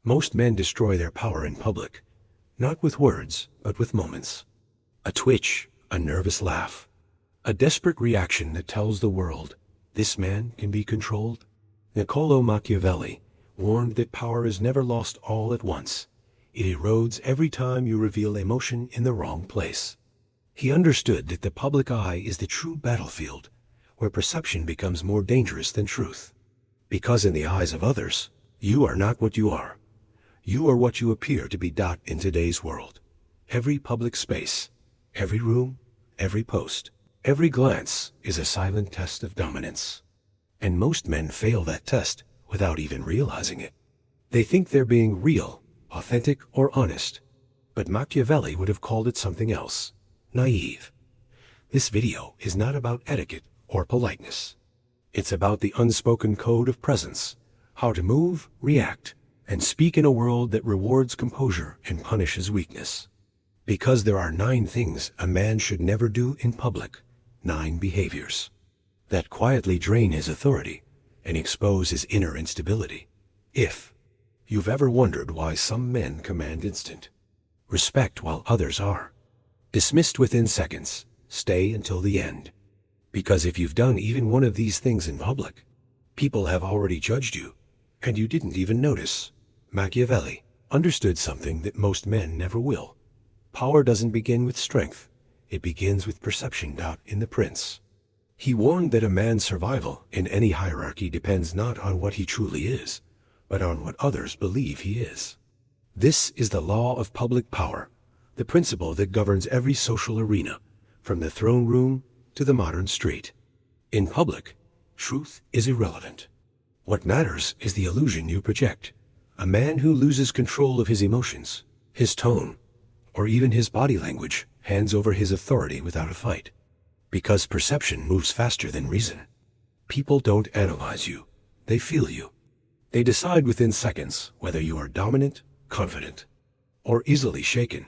Most men destroy their power in public, not with words, but with moments. A twitch, a nervous laugh, a desperate reaction that tells the world, this man can be controlled. Niccolo Machiavelli warned that power is never lost all at once. It erodes every time you reveal emotion in the wrong place. He understood that the public eye is the true battlefield, where perception becomes more dangerous than truth. Because in the eyes of others, you are not what you are. You are what you appear to be. In today's world, every public space, every room, every post, every glance is a silent test of dominance. And most men fail that test without even realizing it. They think they're being real, authentic, or honest. But Machiavelli would have called it something else: naive. This video is not about etiquette or politeness. It's about the unspoken code of presence, how to move, react, and speak in a world that rewards composure and punishes weakness. Because there are 9 things a man should never do in public, 9 behaviors that quietly drain his authority and expose his inner instability. If you've ever wondered why some men command instant respect while others are dismissed within seconds, stay until the end. Because if you've done even one of these things in public, people have already judged you, and you didn't even notice. Machiavelli understood something that most men never will. Power doesn't begin with strength. It begins with perception. In The Prince, he warned that a man's survival in any hierarchy depends not on what he truly is, but on what others believe he is. This is the law of public power, the principle that governs every social arena, from the throne room to the modern street. In public, truth is irrelevant. What matters is the illusion you project. A man who loses control of his emotions, his tone, or even his body language hands over his authority without a fight. Because perception moves faster than reason. People don't analyze you, they feel you. They decide within seconds whether you are dominant, confident, or easily shaken.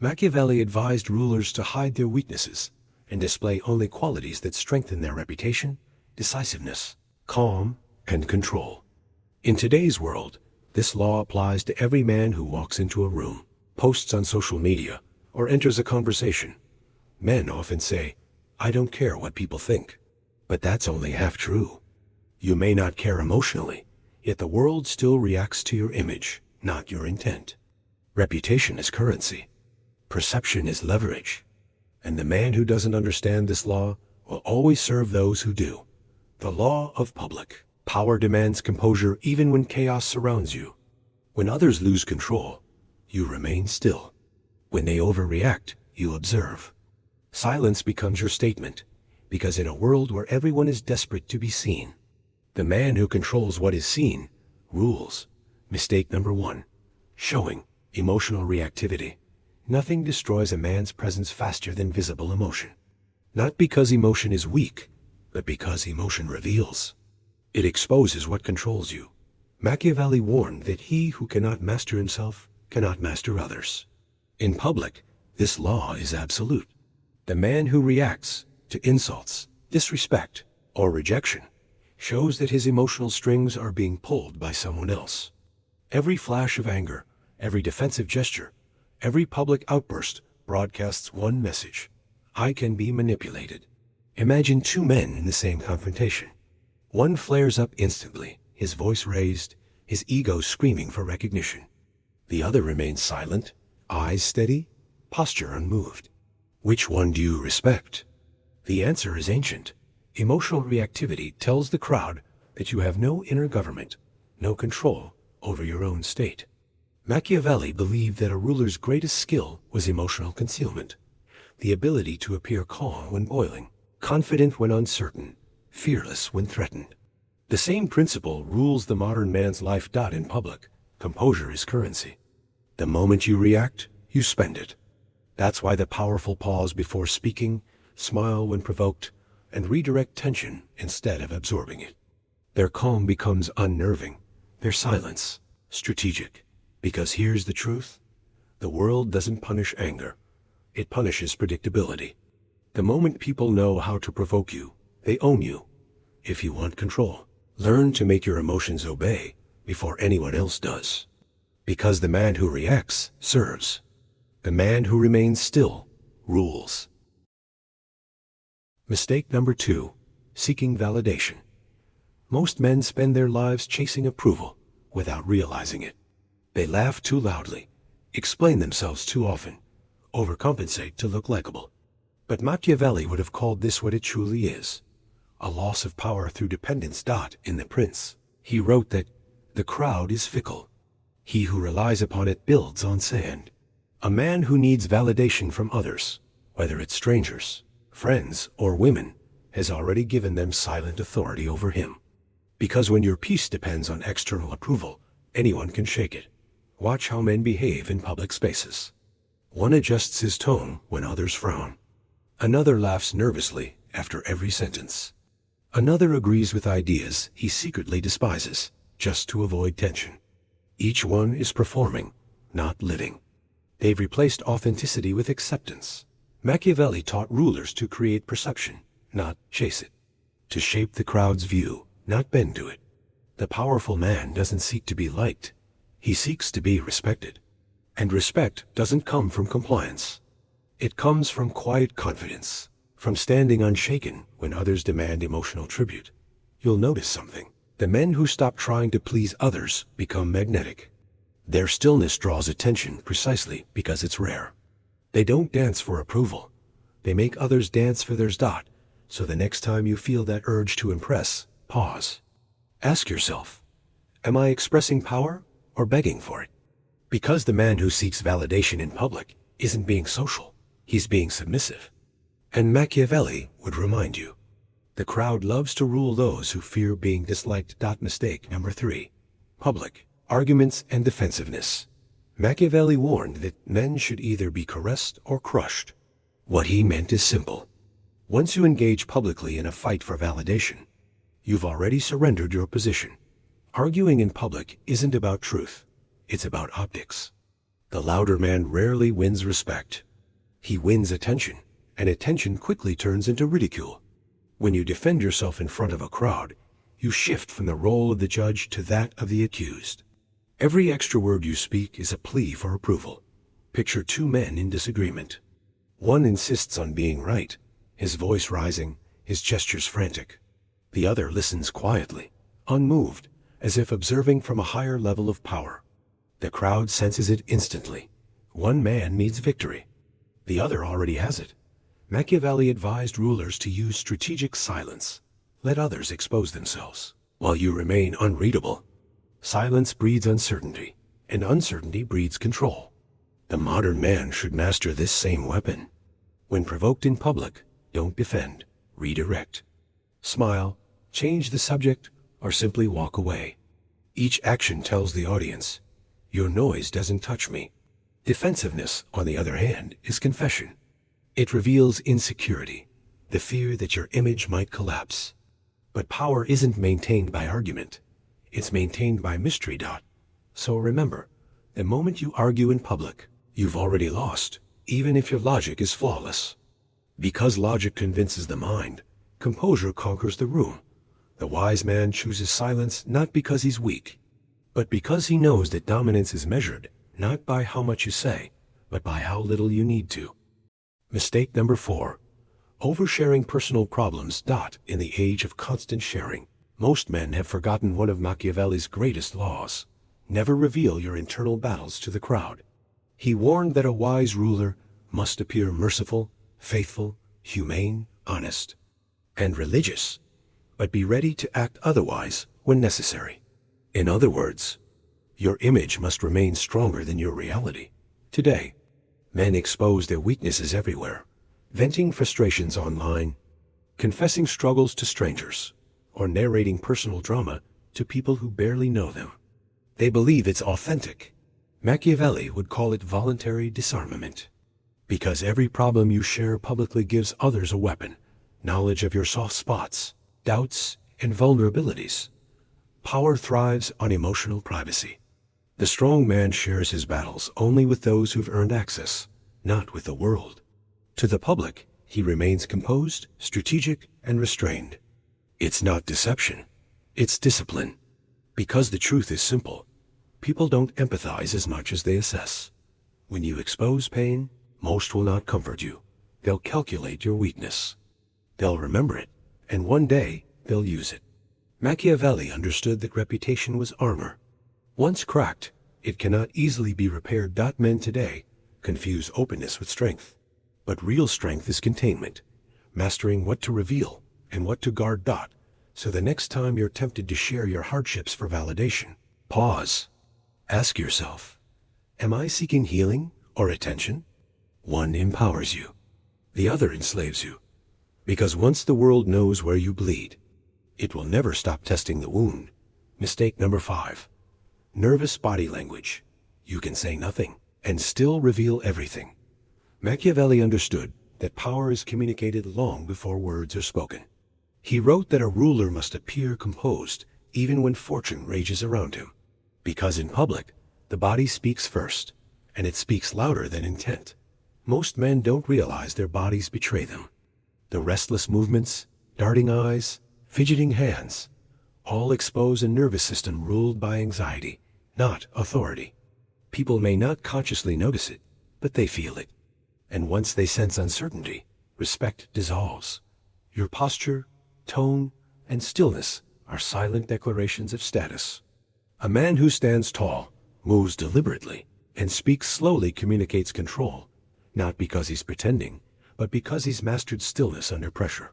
Machiavelli advised rulers to hide their weaknesses and display only qualities that strengthen their reputation, decisiveness, calm, and control. In today's world, this law applies to every man who walks into a room, posts on social media, or enters a conversation. Men often say, "I don't care what people think." But that's only half true. You may not care emotionally, yet the world still reacts to your image, not your intent. Reputation is currency. Perception is leverage. And the man who doesn't understand this law will always serve those who do. The law of public power demands composure even when chaos surrounds you. When others lose control, you remain still. When they overreact, you observe. Silence becomes your statement, because in a world where everyone is desperate to be seen, the man who controls what is seen rules. Mistake number 1: showing emotional reactivity. Nothing destroys a man's presence faster than visible emotion. Not because emotion is weak, but because emotion reveals. It exposes what controls you. Machiavelli warned that he who cannot master himself cannot master others. In public, this law is absolute. The man who reacts to insults, disrespect, or rejection shows that his emotional strings are being pulled by someone else. Every flash of anger, every defensive gesture, every public outburst broadcasts one message: I can be manipulated. Imagine 2 men in the same confrontation. One flares up instantly, his voice raised, his ego screaming for recognition. The other remains silent, eyes steady, posture unmoved. Which one do you respect? The answer is ancient. Emotional reactivity tells the crowd that you have no inner government, no control over your own state. Machiavelli believed that a ruler's greatest skill was emotional concealment, the ability to appear calm when boiling, confident when uncertain, fearless when threatened. The same principle rules the modern man's life. In public, composure is currency. The moment you react, you spend it. That's why the powerful pause before speaking, smile when provoked, and redirect tension instead of absorbing it. Their calm becomes unnerving, their silence strategic. Because here's the truth: the world doesn't punish anger, it punishes predictability. The moment people know how to provoke you, they own you. If you want control, learn to make your emotions obey before anyone else does. Because the man who reacts serves. The man who remains still rules. Mistake number 2. Seeking validation. Most men spend their lives chasing approval without realizing it. They laugh too loudly, explain themselves too often, overcompensate to look likable. But Machiavelli would have called this what it truly is: a loss of power through dependence. In The Prince, he wrote that the crowd is fickle. He who relies upon it builds on sand. A man who needs validation from others, whether it's strangers, friends, or women, has already given them silent authority over him. Because when your peace depends on external approval, anyone can shake it. Watch how men behave in public spaces. One adjusts his tone when others frown. Another laughs nervously after every sentence. Another agrees with ideas he secretly despises, just to avoid tension. Each one is performing, not living. They've replaced authenticity with acceptance. Machiavelli taught rulers to create perception, not chase it. To shape the crowd's view, not bend to it. The powerful man doesn't seek to be liked. He seeks to be respected. And respect doesn't come from compliance. It comes from quiet confidence, from standing unshaken when others demand emotional tribute. You'll notice something. The men who stop trying to please others become magnetic. Their stillness draws attention precisely because it's rare. They don't dance for approval. They make others dance for theirs. So the next time you feel that urge to impress, pause. Ask yourself, am I expressing power or begging for it? Because the man who seeks validation in public isn't being social, he's being submissive. And Machiavelli would remind you, the crowd loves to rule those who fear being disliked. Mistake number 3. Public arguments and defensiveness. Machiavelli warned that men should either be caressed or crushed. What he meant is simple. Once you engage publicly in a fight for validation, you've already surrendered your position. Arguing in public isn't about truth. It's about optics. The louder man rarely wins respect. He wins attention, and attention quickly turns into ridicule. When you defend yourself in front of a crowd, you shift from the role of the judge to that of the accused. Every extra word you speak is a plea for approval. Picture 2 men in disagreement. One insists on being right, his voice rising, his gestures frantic. The other listens quietly, unmoved, as if observing from a higher level of power. The crowd senses it instantly. One man needs victory. The other already has it. Machiavelli advised rulers to use strategic silence. Let others expose themselves, while you remain unreadable. Silence breeds uncertainty, and uncertainty breeds control. The modern man should master this same weapon. When provoked in public, don't defend, redirect. Smile, change the subject, or simply walk away. Each action tells the audience, your noise doesn't touch me. Defensiveness, on the other hand, is confession. It reveals insecurity, the fear that your image might collapse. But power isn't maintained by argument. It's maintained by mystery. So remember, the moment you argue in public, you've already lost, even if your logic is flawless. Because logic convinces the mind, composure conquers the room. The wise man chooses silence not because he's weak, but because he knows that dominance is measured not by how much you say, but by how little you need to. Mistake number 4. Oversharing personal problems. In the age of constant sharing, most men have forgotten one of Machiavelli's greatest laws. Never reveal your internal battles to the crowd. He warned that a wise ruler must appear merciful, faithful, humane, honest, and religious, but be ready to act otherwise when necessary. In other words, your image must remain stronger than your reality. Today, men expose their weaknesses everywhere, venting frustrations online, confessing struggles to strangers, or narrating personal drama to people who barely know them. They believe it's authentic. Machiavelli would call it voluntary disarmament. Because every problem you share publicly gives others a weapon, knowledge of your soft spots, doubts, and vulnerabilities. Power thrives on emotional privacy. The strong man shares his battles only with those who've earned access, not with the world. To the public, he remains composed, strategic, and restrained. It's not deception. It's discipline. Because the truth is simple. People don't empathize as much as they assess. When you expose pain, most will not comfort you. They'll calculate your weakness. They'll remember it, and one day they'll use it. Machiavelli understood that reputation was armor. Once cracked, it cannot easily be repaired. Men today confuse openness with strength. But real strength is containment, mastering what to reveal and what to guard. So the next time you're tempted to share your hardships for validation, pause. Ask yourself, am I seeking healing or attention? One empowers you. The other enslaves you. Because once the world knows where you bleed, it will never stop testing the wound. Mistake number 5. Nervous body language. You can say nothing and still reveal everything. Machiavelli understood that power is communicated long before words are spoken. He wrote that a ruler must appear composed even when fortune rages around him. Because in public, the body speaks first, and it speaks louder than intent. Most men don't realize their bodies betray them. The restless movements, darting eyes, fidgeting hands, all expose a nervous system ruled by anxiety, not authority. People may not consciously notice it, but they feel it. And once they sense uncertainty, respect dissolves. Your posture, tone, and stillness are silent declarations of status. A man who stands tall, moves deliberately, and speaks slowly communicates control, not because he's pretending, but because he's mastered stillness under pressure.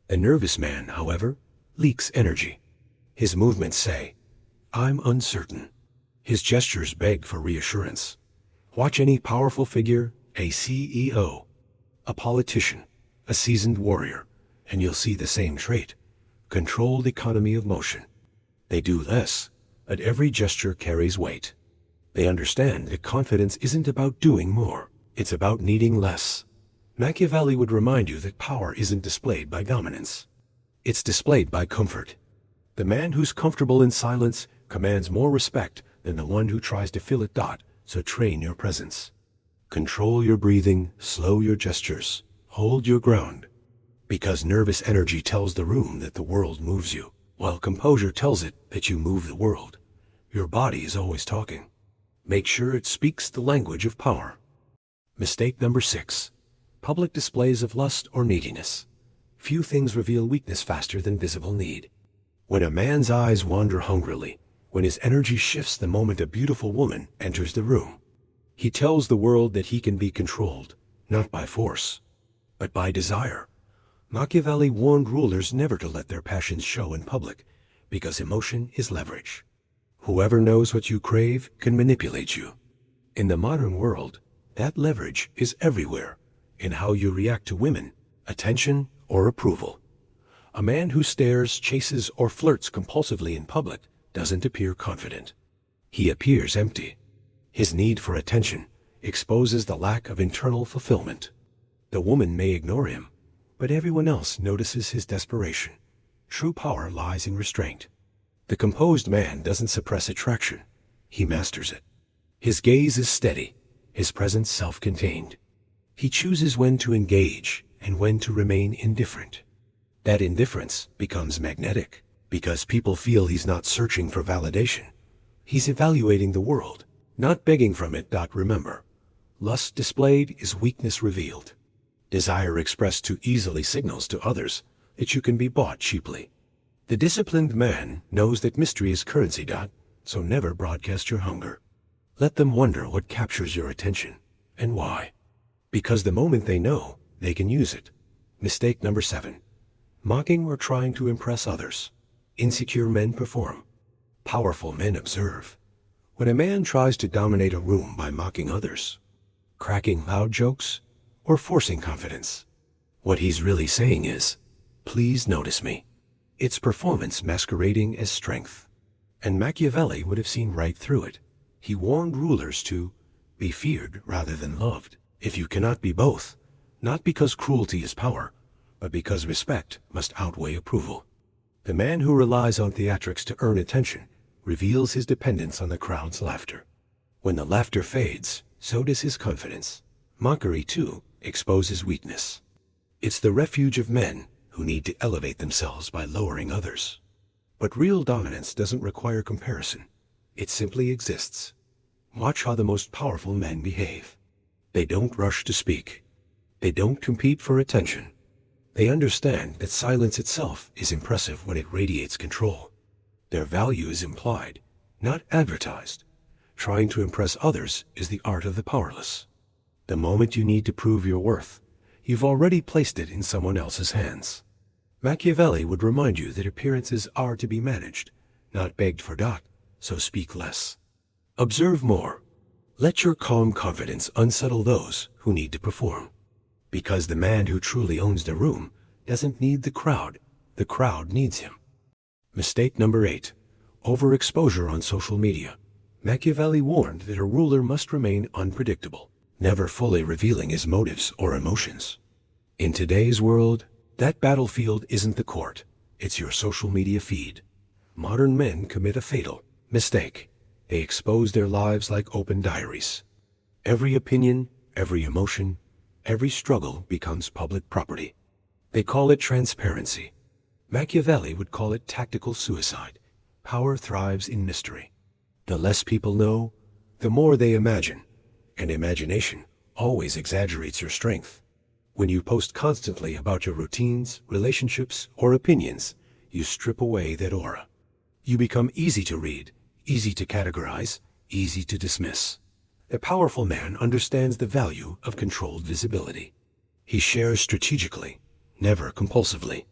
A nervous man, however, leaks energy. His movements say, "I'm uncertain." His gestures beg for reassurance. Watch any powerful figure, a CEO, a politician, a seasoned warrior, and you'll see the same trait: controlled economy of motion. They do less, but every gesture carries weight. They understand that confidence isn't about doing more, it's about needing less. Machiavelli would remind you that power isn't displayed by dominance. It's displayed by comfort. The man who's comfortable in silence commands more respect than the one who tries to fill it. So train your presence. Control your breathing, slow your gestures, hold your ground. Because nervous energy tells the room that the world moves you, while composure tells it that you move the world. Your body is always talking. Make sure it speaks the language of power. Mistake number 6. Public displays of lust or neediness. Few things reveal weakness faster than visible need. When a man's eyes wander hungrily, when his energy shifts the moment a beautiful woman enters the room, he tells the world that he can be controlled, not by force, but by desire. Machiavelli warned rulers never to let their passions show in public, because emotion is leverage. Whoever knows what you crave can manipulate you. In the modern world, that leverage is everywhere, in how you react to women, attention, or approval. A man who stares, chases, or flirts compulsively in public doesn't appear confident. He appears empty. His need for attention exposes the lack of internal fulfillment. The woman may ignore him, but everyone else notices his desperation. True power lies in restraint. The composed man doesn't suppress attraction, he masters it. His gaze is steady, his presence self-contained. He chooses when to engage and when to remain indifferent. That indifference becomes magnetic, because people feel he's not searching for validation. He's evaluating the world, not begging from it. Remember, lust displayed is weakness revealed. Desire expressed too easily signals to others that you can be bought cheaply. The disciplined man knows that mystery is currency. So never broadcast your hunger. Let them wonder what captures your attention, and why. Because the moment they know, they can use it. Mistake number 7. Mocking or trying to impress others. Insecure men perform. Powerful men observe. When a man tries to dominate a room by mocking others, cracking loud jokes, or forcing confidence, what he's really saying is, "Please notice me." It's performance masquerading as strength. And Machiavelli would have seen right through it. He warned rulers to be feared rather than loved. If you cannot be both, not because cruelty is power, but because respect must outweigh approval. The man who relies on theatrics to earn attention reveals his dependence on the crowd's laughter. When the laughter fades, so does his confidence. Mockery, too, exposes weakness. It's the refuge of men who need to elevate themselves by lowering others. But real dominance doesn't require comparison. It simply exists. Watch how the most powerful men behave. They don't rush to speak. They don't compete for attention. They understand that silence itself is impressive when it radiates control. Their value is implied, not advertised. Trying to impress others is the art of the powerless. The moment you need to prove your worth, you've already placed it in someone else's hands. Machiavelli would remind you that appearances are to be managed, not begged for. So speak less. Observe more. Let your calm confidence unsettle those who need to perform. Because the man who truly owns the room doesn't need the crowd needs him. Mistake number 8. Overexposure on social media. Machiavelli warned that a ruler must remain unpredictable, never fully revealing his motives or emotions. In today's world, that battlefield isn't the court, it's your social media feed. Modern men commit a fatal mistake. They expose their lives like open diaries. Every opinion, every emotion, every struggle becomes public property. They call it transparency. Machiavelli would call it tactical suicide. Power thrives in mystery. The less people know, the more they imagine, and imagination always exaggerates your strength. When you post constantly about your routines, relationships, or opinions, you strip away that aura. You become easy to read, easy to categorize, easy to dismiss. A powerful man understands the value of controlled visibility. He shares strategically, never compulsively.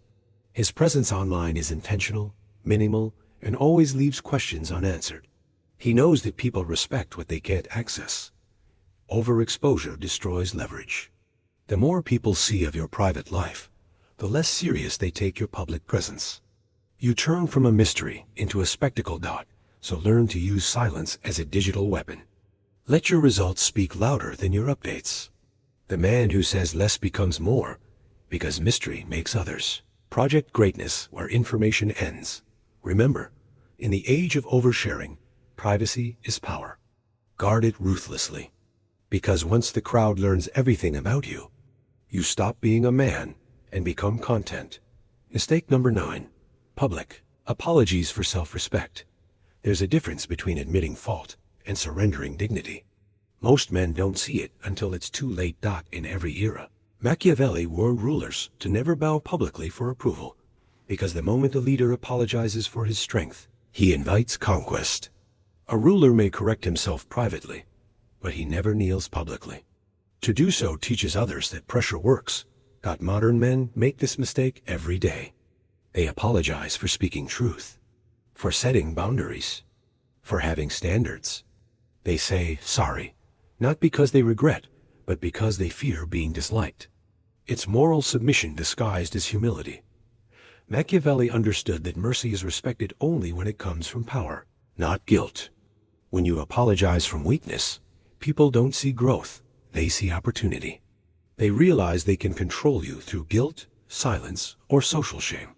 His presence online is intentional, minimal, and always leaves questions unanswered. He knows that people respect what they can't access. Overexposure destroys leverage. The more people see of your private life, the less serious they take your public presence. You turn from a mystery into a spectacle. So learn to use silence as a digital weapon. Let your results speak louder than your updates. The man who says less becomes more, because mystery makes others. Project greatness where information ends. Remember, in the age of oversharing, privacy is power. Guard it ruthlessly. Because once the crowd learns everything about you, you stop being a man and become content. Mistake number 9. Public apologies for self-respect. There's a difference between admitting fault and surrendering dignity. Most men don't see it until it's too late. In every era, Machiavelli warned rulers to never bow publicly for approval, because the moment a leader apologizes for his strength, he invites conquest. A ruler may correct himself privately, but he never kneels publicly. To do so teaches others that pressure works. Modern men make this mistake every day. They apologize for speaking truth, for setting boundaries, for having standards. They say sorry, not because they regret, but because they fear being disliked. It's moral submission disguised as humility. Machiavelli understood that mercy is respected only when it comes from power, not guilt. When you apologize from weakness, people don't see growth, they see opportunity. They realize they can control you through guilt, silence, or social shame.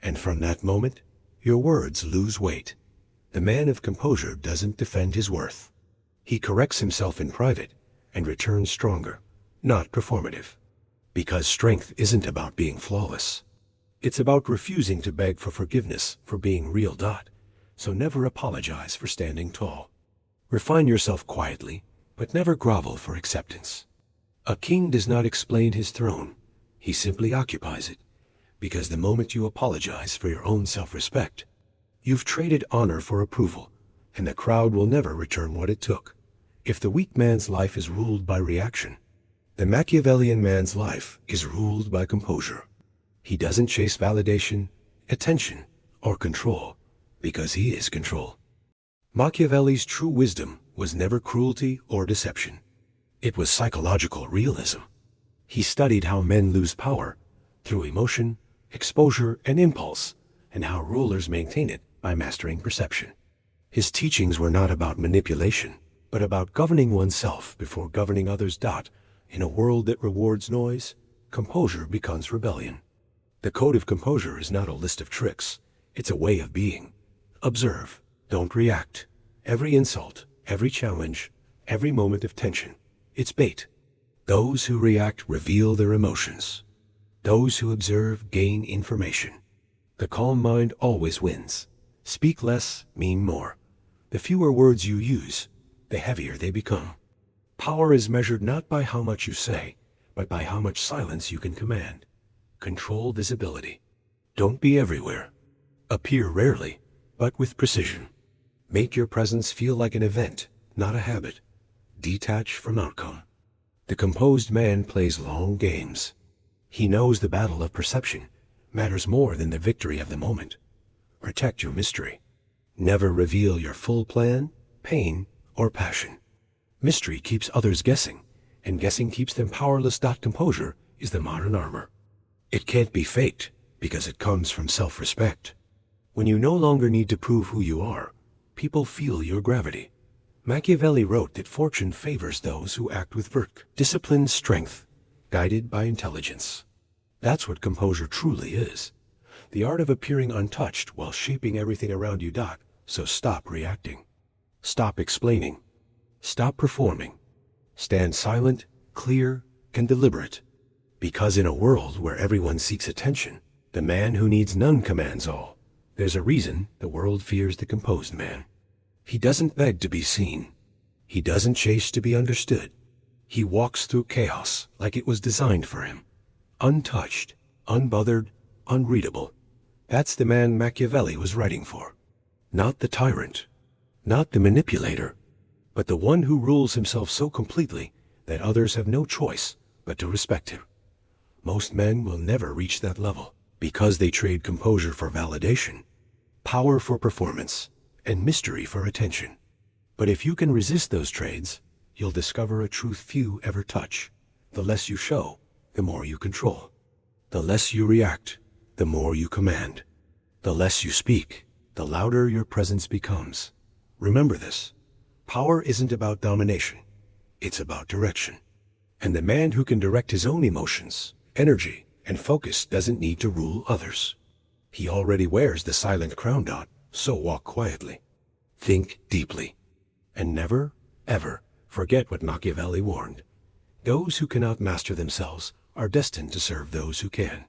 And from that moment, your words lose weight. The man of composure doesn't defend his worth. He corrects himself in private and returns stronger, not performative. Because strength isn't about being flawless. It's about refusing to beg for forgiveness for being real. So never apologize for standing tall. Refine yourself quietly, but never grovel for acceptance. A king does not explain his throne. He simply occupies it. Because the moment you apologize for your own self-respect, you've traded honor for approval, and the crowd will never return what it took. If the weak man's life is ruled by reaction, the Machiavellian man's life is ruled by composure. He doesn't chase validation, attention, or control, because he is control. Machiavelli's true wisdom was never cruelty or deception. It was psychological realism. He studied how men lose power through emotion, exposure, and impulse, and how rulers maintain it by mastering perception. His teachings were not about manipulation, but about governing oneself before governing others. In a world that rewards noise, composure becomes rebellion. The code of composure is not a list of tricks. It's a way of being. Observe, don't react. Every insult, every challenge, every moment of tension, it's bait. Those who react reveal their emotions. Those who observe gain information. The calm mind always wins. Speak less, mean more. The fewer words you use, the heavier they become. Power is measured not by how much you say, but by how much silence you can command. Control visibility. Don't be everywhere. Appear rarely, but with precision. Make your presence feel like an event, not a habit. Detach from outcome. The composed man plays long games. He knows the battle of perception matters more than the victory of the moment. Protect your mystery. Never reveal your full plan, pain, or passion. Mystery keeps others guessing, and guessing keeps them powerless. Composure is the modern armor. It can't be faked because it comes from self-respect. When you no longer need to prove who you are, people feel your gravity. Machiavelli wrote that fortune favors those who act with virtue, disciplined strength, guided by intelligence. That's what composure truly is. The art of appearing untouched while shaping everything around you. So stop reacting. Stop explaining. Stop performing. Stand silent, clear, and deliberate. Because in a world where everyone seeks attention, the man who needs none commands all. There's a reason the world fears the composed man. He doesn't beg to be seen. He doesn't chase to be understood. He walks through chaos like it was designed for him. Untouched, unbothered, unreadable. That's the man Machiavelli was writing for. Not the tyrant, not the manipulator, but the one who rules himself so completely that others have no choice but to respect him. Most men will never reach that level because they trade composure for validation, power for performance, and mystery for attention. But if you can resist those trades, you'll discover a truth few ever touch. The less you show, the more you control. The less you react, the more you command. The less you speak, the louder your presence becomes. Remember this. Power isn't about domination. It's about direction. And the man who can direct his own emotions, energy, and focus doesn't need to rule others. He already wears the silent crown. So walk quietly. Think deeply. And never, ever forget what Machiavelli warned. Those who cannot master themselves are destined to serve those who can.